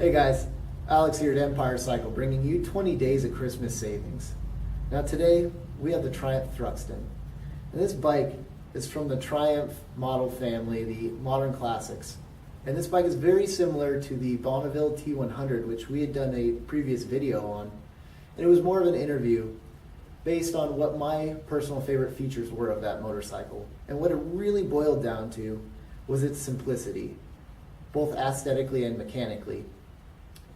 Hey guys, Alex here at Empire Cycle, bringing you 20 days of Christmas savings. Now today, we have the Triumph Thruxton. And this bike is from the Triumph model family, the Modern Classics. And this bike is very similar to the Bonneville T100, which we had done a previous video on. And it was more of an interview based on what my personal favorite features were of that motorcycle. And what it really boiled down to was its simplicity, both aesthetically and mechanically.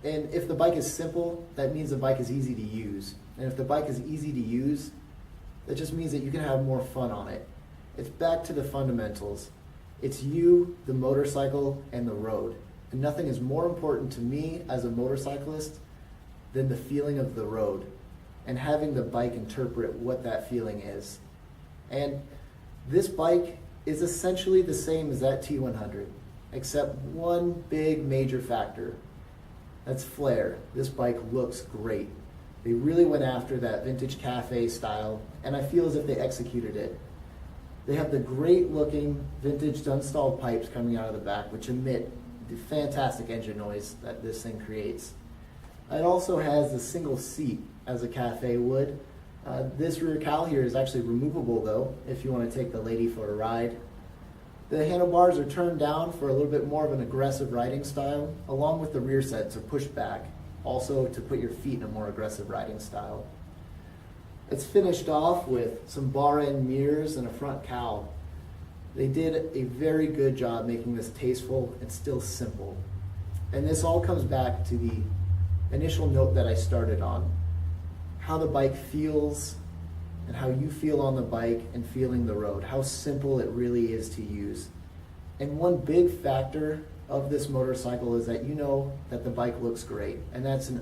And if the bike is simple, that means the bike is easy to use. And if the bike is easy to use, that just means that you can have more fun on it. It's back to the fundamentals. It's you, the motorcycle, and the road. And nothing is more important to me as a motorcyclist than the feeling of the road and having the bike interpret what that feeling is. And this bike is essentially the same as that T100, except one big major factor. That's flair. This bike looks great. They really went after that vintage cafe style, and I feel as if they executed it. They have the great looking vintage Dunstall pipes coming out of the back, which emit the fantastic engine noise that this thing creates. It also has the single seat as a cafe would. This rear cowl here is actually removable though, if you want to take the lady for a ride. The handlebars are turned down for a little bit more of an aggressive riding style, along with the rear sets are pushed back, also to put your feet in a more aggressive riding style. It's finished off with some bar end mirrors and a front cowl. They did a very good job making this tasteful and still simple. And this all comes back to the initial note that I started on, how the bike feels and how you feel on the bike and feeling the road, how simple it really is to use. And one big factor of this motorcycle is that you know that the bike looks great, and that's a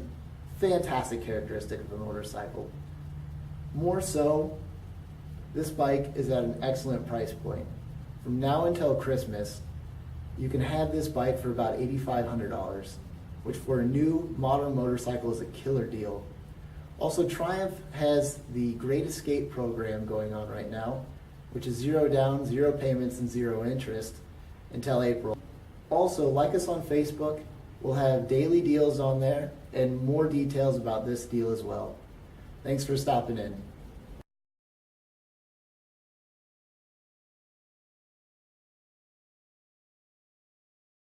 fantastic characteristic of the motorcycle. More so, this bike is at an excellent price point. From now until Christmas, you can have this bike for about $8,500, which for a new modern motorcycle is a killer deal. Also, Triumph has the Great Escape program going on right now, which is 0 down, 0 payments, and 0 interest until April. Also, like us on Facebook. We'll have daily deals on there and more details about this deal as well. Thanks for stopping in.